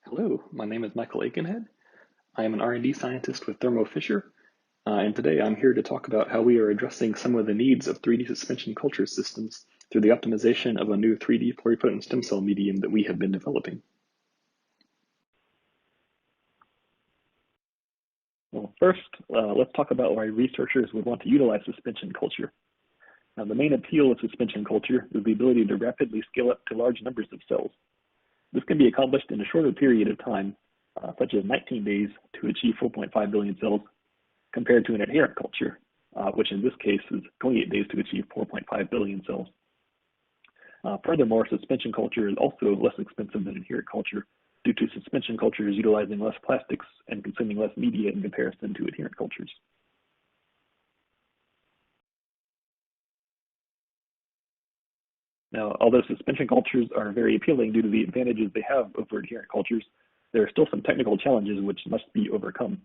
Hello, my name is Michael Aikenhead. I am an R&D scientist with Thermo Fisher, and today I'm here to talk about how we are addressing some of the needs of 3D suspension culture systems through the optimization of a new 3D pluripotent stem cell medium that we have been developing. Well, first, let's talk about why researchers would want to utilize suspension culture. Now, the main appeal of suspension culture is the ability to rapidly scale up to large numbers of cells. This can be accomplished in a shorter period of time, such as 19 days, to achieve 4.5 billion cells, compared to an adherent culture, which in this case is 28 days to achieve 4.5 billion cells. Furthermore, suspension culture is also less expensive than adherent culture due to suspension cultures utilizing less plastics and consuming less media in comparison to adherent cultures. Now, although suspension cultures are very appealing due to the advantages they have over adherent cultures, there are still some technical challenges which must be overcome.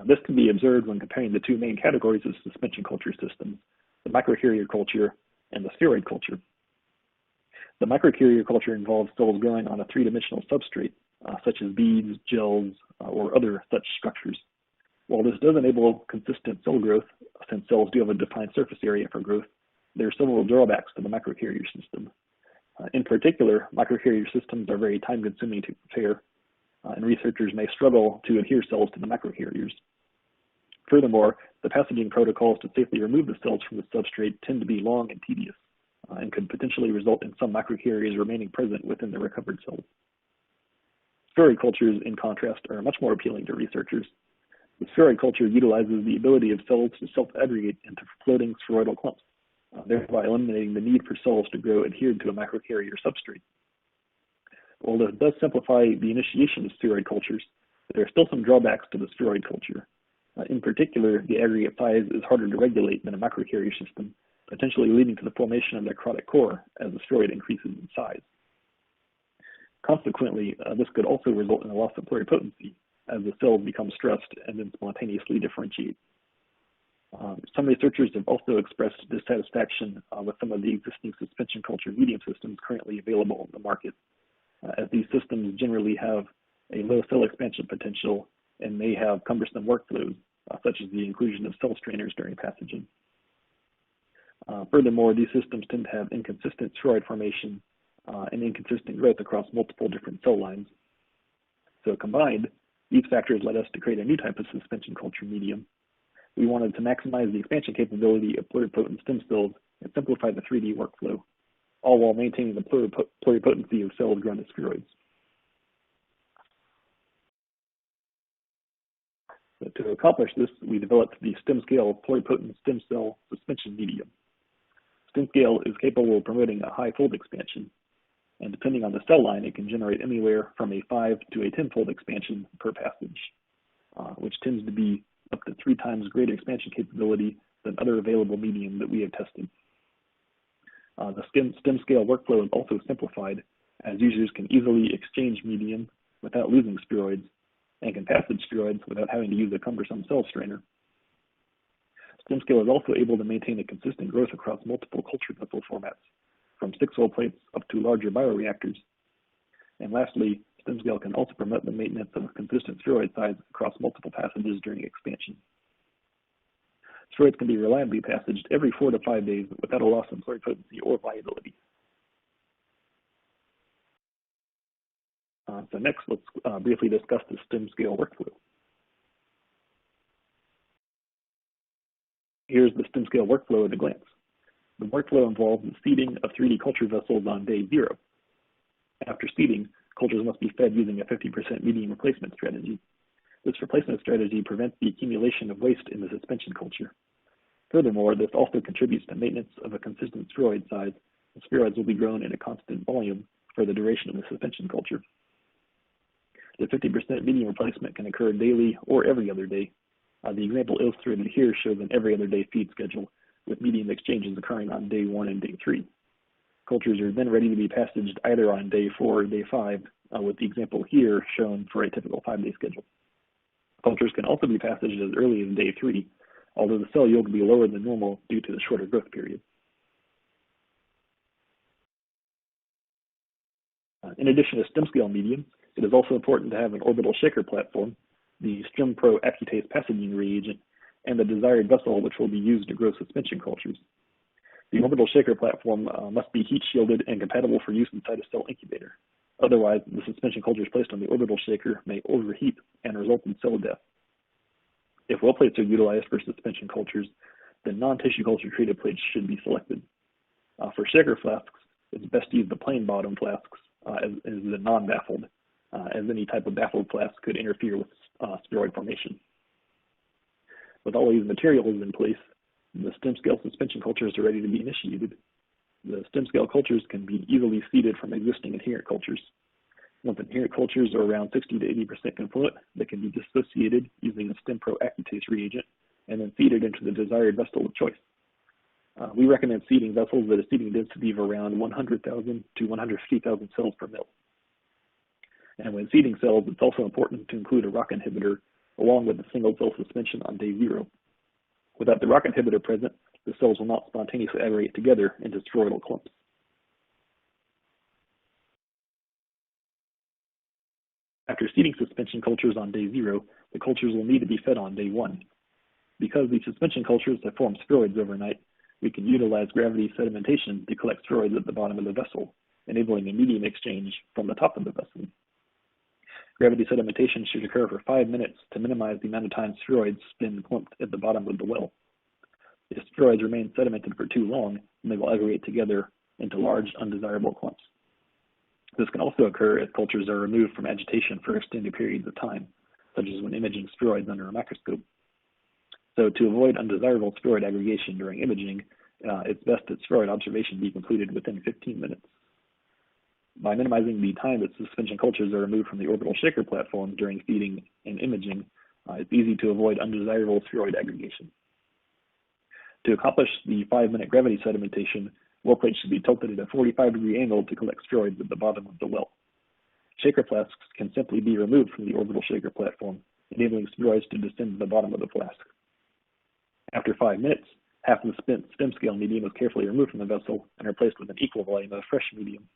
This can be observed when comparing the two main categories of suspension culture systems, the microcarrier culture and the spheroid culture. The microcarrier culture involves cells growing on a three-dimensional substrate, such as beads, gels, or other such structures. While this does enable consistent cell growth, since cells do have a defined surface area for growth, there are several drawbacks to the microcarrier system. In particular, microcarrier systems are very time-consuming to prepare, and researchers may struggle to adhere cells to the microcarriers. Furthermore, the passaging protocols to safely remove the cells from the substrate tend to be long and tedious, and could potentially result in some microcarriers remaining present within the recovered cells. Spheroid cultures, in contrast, are much more appealing to researchers. The spheroid culture utilizes the ability of cells to self-aggregate into floating spheroidal clumps, thereby eliminating the need for cells to grow adhered to a microcarrier substrate. While this does simplify the initiation of spheroid cultures, there are still some drawbacks to the spheroid culture. In particular, the aggregate size is harder to regulate than a microcarrier system, potentially leading to the formation of necrotic core as the spheroid increases in size. Consequently, this could also result in a loss of pluripotency as the cells become stressed and then spontaneously differentiate. Some researchers have also expressed dissatisfaction with some of the existing suspension culture medium systems currently available in the market, as these systems generally have a low cell expansion potential and may have cumbersome workflows, such as the inclusion of cell strainers during passaging. Furthermore, these systems tend to have inconsistent spheroid formation and inconsistent growth across multiple different cell lines. So combined, these factors led us to create a new type of suspension culture medium. We wanted to maximize the expansion capability of pluripotent stem cells and simplify the 3D workflow, all while maintaining the pluripotency of cells grown as spheroids. So to accomplish this, we developed the StemScale pluripotent stem cell suspension medium. StemScale is capable of promoting a high fold expansion, and depending on the cell line, it can generate anywhere from a 5 to a 10-fold expansion per passage, which tends to be up to 3 times greater expansion capability than other available medium that we have tested. The StemScale workflow is also simplified, as users can easily exchange medium without losing spheroids, and can passage spheroids without having to use a cumbersome cell strainer. StemScale is also able to maintain a consistent growth across multiple culture vessel formats, from 6-well plates up to larger bioreactors. And lastly, StemScale can also promote the maintenance of a consistent spheroid size across multiple passages during expansion. Spheroids can be reliably passaged every 4 to 5 days without a loss in pluripotency or viability. So next, let's briefly discuss the StemScale workflow. Here's the StemScale workflow at a glance. The workflow involves the seeding of 3D culture vessels on day 0. After seeding, cultures must be fed using a 50% medium replacement strategy. This replacement strategy prevents the accumulation of waste in the suspension culture. Furthermore, this also contributes to maintenance of a consistent spheroid size. The spheroids will be grown in a constant volume for the duration of the suspension culture. The 50% medium replacement can occur daily or every other day. The example illustrated here shows an every other day feed schedule, with medium exchanges occurring on day 1 and day 3. Cultures are then ready to be passaged either on day 4 or day 5, with the example here shown for a typical 5-day schedule. Cultures can also be passaged as early as day 3, although the cell yield will be lower than normal due to the shorter growth period. In addition to StemScale medium, it is also important to have an orbital shaker platform, the StemPro Accutase passaging reagent, and the desired vessel which will be used to grow suspension cultures. The orbital shaker platform must be heat shielded and compatible for use inside a cell incubator. Otherwise, the suspension cultures placed on the orbital shaker may overheat and result in cell death. If well plates are utilized for suspension cultures, then non-tissue culture treated plates should be selected. For shaker flasks, it's best to use the plain bottom flasks as the non-baffled, as any type of baffled flask could interfere with spheroid formation. With all these materials in place, the StemScale suspension cultures are ready to be initiated. The StemScale cultures can be easily seeded from existing adherent cultures. Once adherent cultures are around 60 to 80% confluent, they can be dissociated using a StemPro Accutase reagent and then seeded into the desired vessel of choice. We recommend seeding vessels at a seeding density of around 100,000 to 150,000 cells per mil. And when seeding cells, it's also important to include a rock inhibitor along with the single cell suspension on day 0. Without the rock inhibitor present, the cells will not spontaneously aggregate together into spheroidal clumps. After seeding suspension cultures on day 0, the cultures will need to be fed on day 1. Because these suspension cultures have formed spheroids overnight, we can utilize gravity sedimentation to collect spheroids at the bottom of the vessel, enabling a medium exchange from the top of the vessel. Gravity sedimentation should occur for 5 minutes to minimize the amount of time spheroids spin clumped at the bottom of the well. If spheroids remain sedimented for too long, they will aggregate together into large, undesirable clumps. This can also occur if cultures are removed from agitation for extended periods of time, such as when imaging spheroids under a microscope. So to avoid undesirable spheroid aggregation during imaging, it's best that spheroid observation be completed within 15 minutes. By minimizing the time that suspension cultures are removed from the orbital shaker platform during feeding and imaging, it's easy to avoid undesirable spheroid aggregation. To accomplish the 5-minute gravity sedimentation, well plates should be tilted at a 45-degree angle to collect spheroids at the bottom of the well. Shaker flasks can simply be removed from the orbital shaker platform, enabling spheroids to descend to the bottom of the flask. After 5 minutes, half of the spent StemScale medium is carefully removed from the vessel and replaced with an equal volume of fresh medium.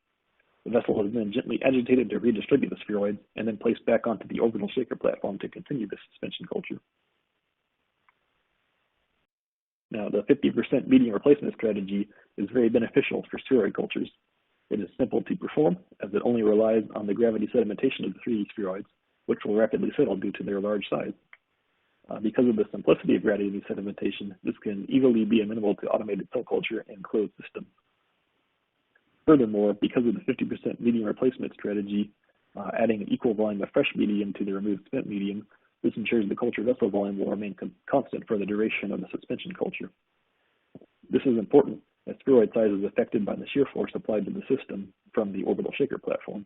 The vessel is then gently agitated to redistribute the spheroids and then placed back onto the orbital shaker platform to continue the suspension culture. Now, the 50% medium replacement strategy is very beneficial for spheroid cultures. It is simple to perform, as it only relies on the gravity sedimentation of the 3D spheroids, which will rapidly settle due to their large size. Because of the simplicity of gravity sedimentation, this can easily be amenable to automated cell culture and closed systems. Furthermore, because of the 50% medium replacement strategy, adding an equal volume of fresh medium to the removed spent medium, this ensures the culture vessel volume will remain constant for the duration of the suspension culture. This is important as spheroid size is affected by the shear force applied to the system from the orbital shaker platform.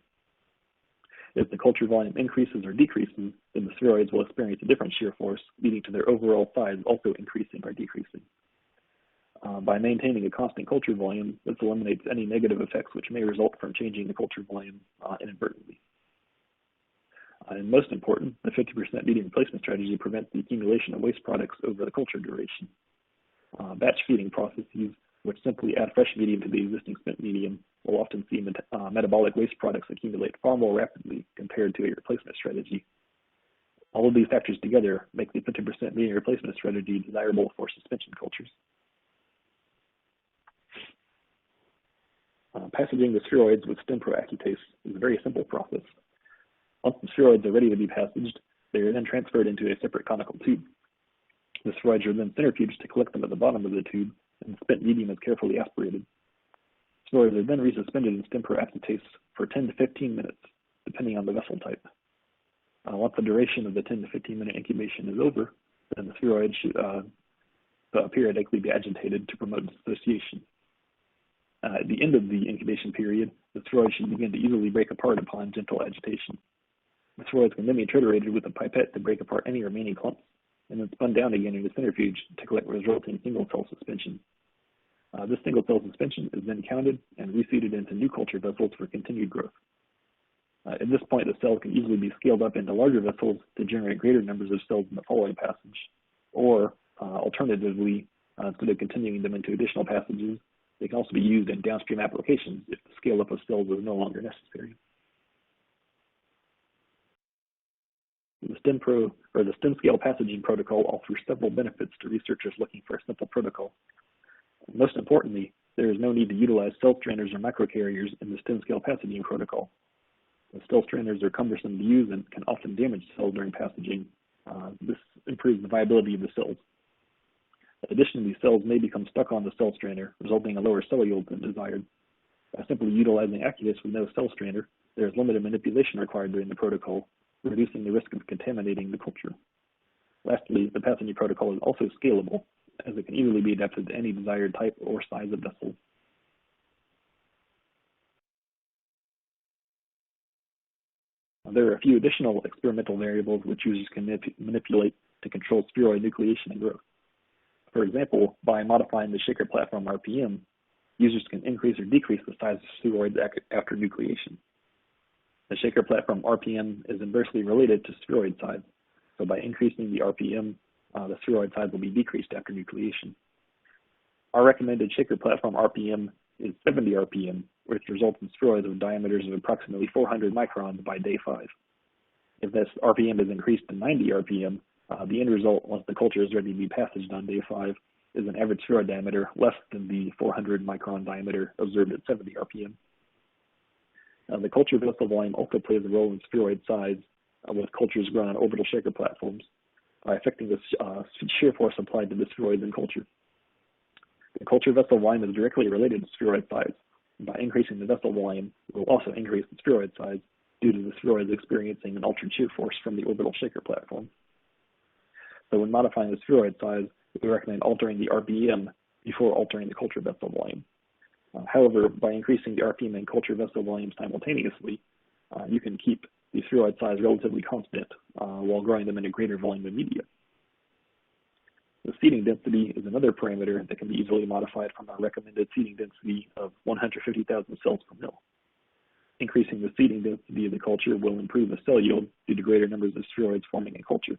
If the culture volume increases or decreases, then the spheroids will experience a different shear force, leading to their overall size also increasing or decreasing. By maintaining a constant culture volume, this eliminates any negative effects which may result from changing the culture volume inadvertently. And most important, the 50% medium replacement strategy prevents the accumulation of waste products over the culture duration. Batch feeding processes, which simply add fresh medium to the existing spent medium, will often see metabolic waste products accumulate far more rapidly compared to a replacement strategy. All of these factors together make the 50% medium replacement strategy desirable for suspension cultures. Passaging the spheroids with StemPro Accutase is a very simple process. Once the spheroids are ready to be passaged, they are then transferred into a separate conical tube. The spheroids are then centrifuged to collect them at the bottom of the tube, and the spent medium is carefully aspirated. Spheroids are then resuspended in StemPro Accutase for 10 to 15 minutes, depending on the vessel type. Once the duration of the 10 to 15 minute incubation is over, then the spheroids should periodically be agitated to promote dissociation. At the end of the incubation period, the spheroids should begin to easily break apart upon gentle agitation. The spheroids can then be triturated with a pipette to break apart any remaining clumps, and then spun down again into centrifuge to collect resulting single-cell suspension. This single-cell suspension is then counted and reseeded into new culture vessels for continued growth. At this point, the cells can easily be scaled up into larger vessels to generate greater numbers of cells in the following passage, or alternatively, instead of continuing them into additional passages, they can also be used in downstream applications if the scale-up of cells is no longer necessary. The StemScale passaging protocol offers several benefits to researchers looking for a simple protocol. Most importantly, there is no need to utilize cell strainers or microcarriers in the StemScale passaging protocol. The cell strainers are cumbersome to use and can often damage cells during passaging. This improves the viability of the cells. Additionally, cells may become stuck on the cell strainer, resulting in lower cell yield than desired. By simply utilizing Accudus with no cell strainer, there is limited manipulation required during the protocol, reducing the risk of contaminating the culture. Lastly, the passaging protocol is also scalable, as it can easily be adapted to any desired type or size of vessel. There are a few additional experimental variables which users can manipulate to control spheroid nucleation and growth. For example, by modifying the shaker platform RPM, users can increase or decrease the size of spheroids after nucleation. The shaker platform RPM is inversely related to spheroid size, so by increasing the RPM, the spheroid size will be decreased after nucleation. Our recommended shaker platform RPM is 70 RPM, which results in spheroids with diameters of approximately 400 microns by day 5. If this RPM is increased to 90 RPM, the end result, once the culture is ready to be passaged on day 5, is an average spheroid diameter less than the 400 micron diameter observed at 70 RPM. The culture vessel volume also plays a role in spheroid size with cultures grown on orbital shaker platforms by affecting the shear force applied to the spheroids in culture. The culture vessel volume is directly related to spheroid size. By increasing the vessel volume, we will also increase the spheroid size due to the spheroids experiencing an altered shear force from the orbital shaker platform. So when modifying the spheroid size, we recommend altering the RPM before altering the culture vessel volume. However, by increasing the RPM and culture vessel volume simultaneously, you can keep the spheroid size relatively constant while growing them in a greater volume of media. The seeding density is another parameter that can be easily modified from our recommended seeding density of 150,000 cells per mil. Increasing the seeding density of the culture will improve the cell yield due to greater numbers of spheroids forming in culture.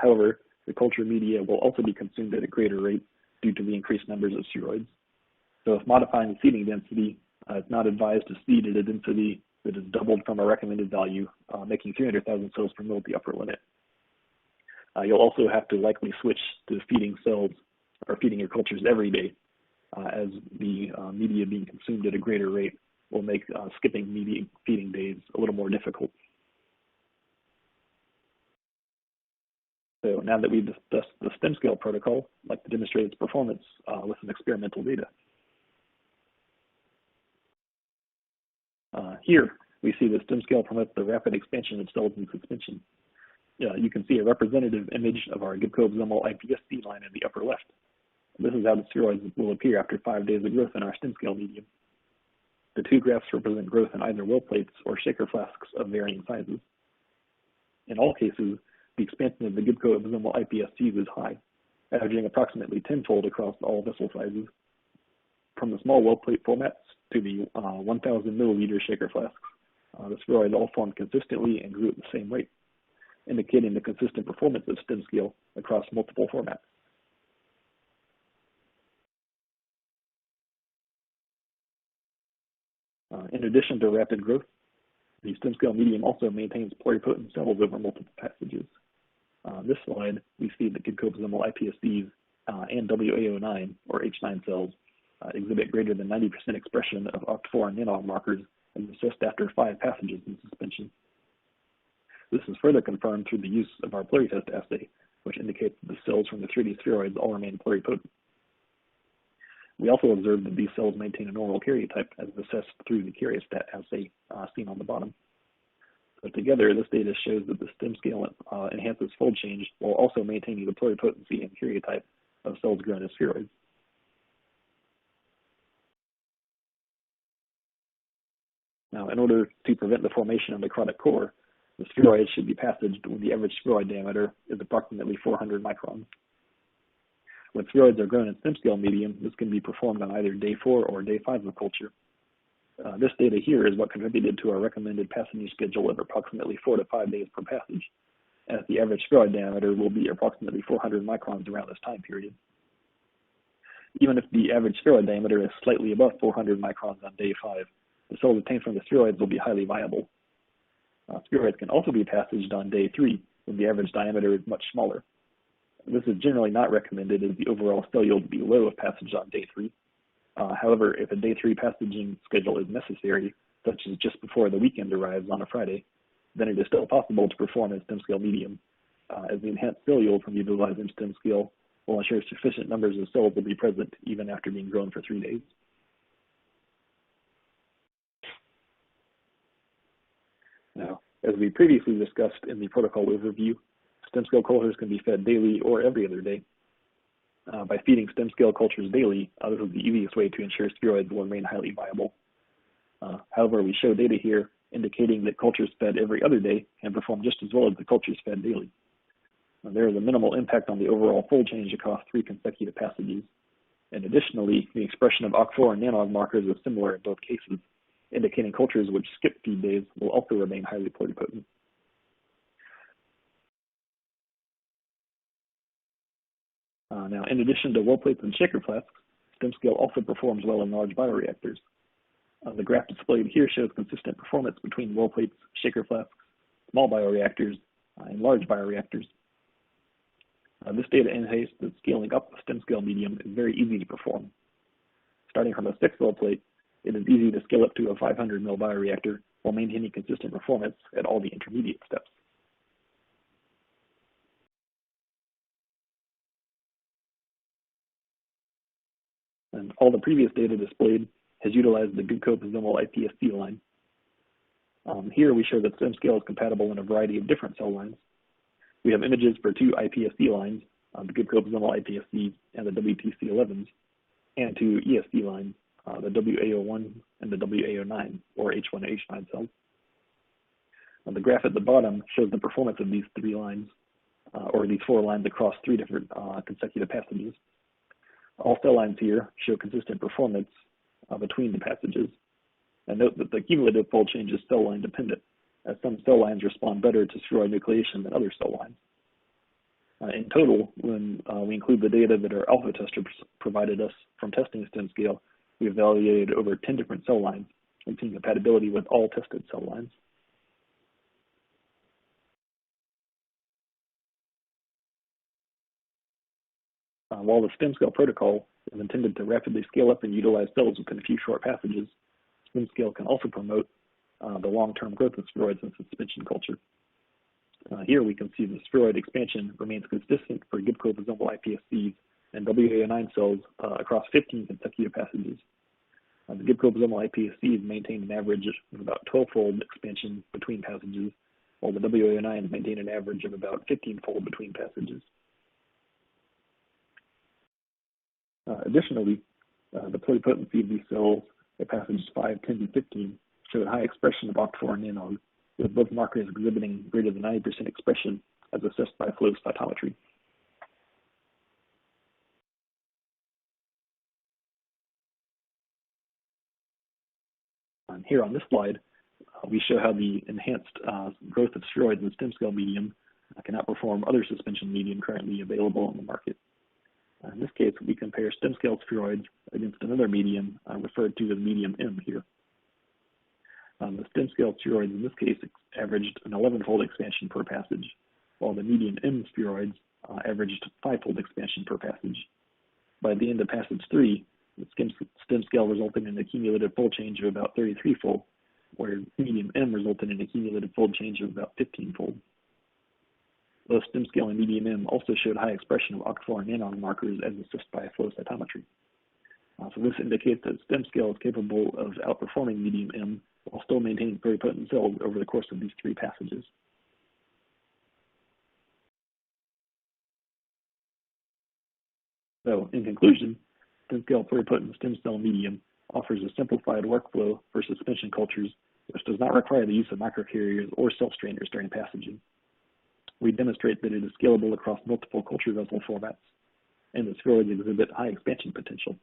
However, the culture media will also be consumed at a greater rate due to the increased numbers of spheroids. So if modifying the seeding density, it's not advised to seed at a density that is doubled from our recommended value, making 300,000 cells per mil the upper limit. You'll also have to likely switch to feeding cells or feeding your cultures every day, as the media being consumed at a greater rate will make skipping media feeding days a little more difficult. So now that we've discussed the StemScale protocol, I'd like to demonstrate its performance with some experimental data. Here, we see the StemScale promotes the rapid expansion of cells in suspension. You can see a representative image of our Gibco absomal PSC line in the upper left. This is how the spheroids will appear after 5 days of growth in our StemScale medium. The two graphs represent growth in either well plates or shaker flasks of varying sizes. In all cases, the expansion of the Gibco absomal PSCs is high, averaging approximately 10-fold across all vessel sizes. From the small well plate formats to the 1,000 milliliter shaker flasks, the spheroids all formed consistently and grew at the same rate, indicating the consistent performance of StemScale across multiple formats. In addition to rapid growth, the StemScale medium also maintains pluripotent cells over multiple passages. This slide, we see the Gibco absomal PSCs and WA09 or H9 cells exhibit greater than 90% expression of OCT4 and NANOG markers and assessed after 5 passages in suspension. This is further confirmed through the use of our Pluritest assay, which indicates that the cells from the 3D spheroids all remain pluripotent. We also observed that these cells maintain a normal karyotype as assessed through the karyostat assay seen on the bottom. So together, this data shows that the StemScale enhances fold change while also maintaining the pluripotency and karyotype of cells grown as spheroids. Now, in order to prevent the formation of necrotic core, the spheroids should be passaged when the average spheroid diameter is approximately 400 microns. When spheroids are grown in StemScale medium, this can be performed on either day 4 or day 5 of culture. This data here is what contributed to our recommended passaging schedule of approximately 4 to 5 days per passage, as the average spheroid diameter will be approximately 400 microns around this time period. Even if the average spheroid diameter is slightly above 400 microns on day 5, the cells obtained from the spheroids will be highly viable. Spheroids can also be passaged on day 3 when the average diameter is much smaller. This is generally not recommended as the overall cell yield will be low if passaged on day 3. However, if a day 3 passaging schedule is necessary, such as just before the weekend arrives on a Friday, then it is still possible to perform as StemScale medium, as the enhanced cell yield from utilizing StemScale will ensure sufficient numbers of cells will be present even after being grown for 3 days. Now, as we previously discussed in the protocol overview, StemScale cultures can be fed daily or every other day. By feeding StemScale cultures daily, this is the easiest way to ensure spheroids will remain highly viable. However, we show data here indicating that cultures fed every other day can perform just as well as the cultures fed daily. There is a minimal impact on the overall fold change across 3 consecutive passages. And additionally, the expression of OCT4 and nanog markers is similar in both cases, indicating cultures which skip feed days will also remain highly pluripotent. Now, in addition to well plates and shaker flasks, StemScale also performs well in large bioreactors. The graph displayed here shows consistent performance between well plates, shaker flasks, small bioreactors, and large bioreactors. This data indicates that scaling up the StemScale medium is very easy to perform. Starting from a 6 well plate, it is easy to scale up to a 500 ml bioreactor while maintaining consistent performance at all the intermediate steps. And all the previous data displayed has utilized the Gibco IPSC line. Here we show that StemScale is compatible in a variety of different cell lines. We have images for 2 IPSC lines, the Gibco IPSC and the WTC11s, and 2 ESC lines, the WA01 and the WA09, or H1 and H9 cells. The graph at the bottom shows the performance of these 3 lines, or these 4 lines across 3 different consecutive passages. All cell lines here show consistent performance between the passages. And note that the cumulative fold change is cell line dependent, as some cell lines respond better to spheroid nucleation than other cell lines. In total, when we include the data that our alpha tester provided us from testing StemScale, we evaluated over 10 different cell lines and seen compatibility with all tested cell lines. While the StemScale protocol is intended to rapidly scale up and utilize cells within a few short passages, StemScale can also promote the long-term growth of spheroids in suspension culture. Here we can see the spheroid expansion remains consistent for Gibco IPSCs and WA09 cells across 15 consecutive passages. The Gibco IPSCs maintain an average of about 12-fold expansion between passages, while the WA09s maintain an average of about 15-fold between passages. Additionally, the pluripotency of these cells at passages 5, 10, and 15 showed high expression of OCT4 and nanog, with both markers exhibiting greater than 90% expression as assessed by flow cytometry. And here on this slide, we show how the enhanced growth of spheroids in the StemScale medium can outperform other suspension medium currently available on the market. In this case, we compare StemScale spheroids against another medium referred to as medium M here. The StemScale spheroids in this case averaged an 11-fold expansion per passage, while the medium M spheroids averaged 5-fold expansion per passage. By the end of passage 3, the StemScale resulted in a cumulative fold change of about 33-fold, where medium M resulted in a cumulative fold change of about 15-fold. Both StemScale and medium M also showed high expression of OCT4 and nanog markers as assessed by flow cytometry. So this indicates that StemScale is capable of outperforming medium M while still maintaining pluripotent cells over the course of these 3 passages. So, in conclusion, StemScale pluripotent stem cell medium offers a simplified workflow for suspension cultures which does not require the use of microcarriers or self-strainers during passaging. We demonstrate that it is scalable across multiple culture vessel formats, and the spheroids exhibit high expansion potential.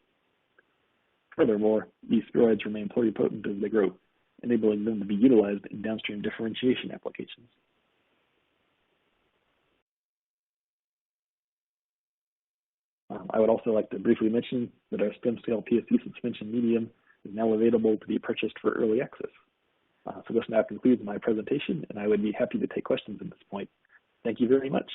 Furthermore, these spheroids remain pluripotent as they grow, enabling them to be utilized in downstream differentiation applications. I would also like to briefly mention that our StemScale PSC suspension medium is now available to be purchased for early access. So this now concludes my presentation, and I would be happy to take questions at this point. Thank you very much.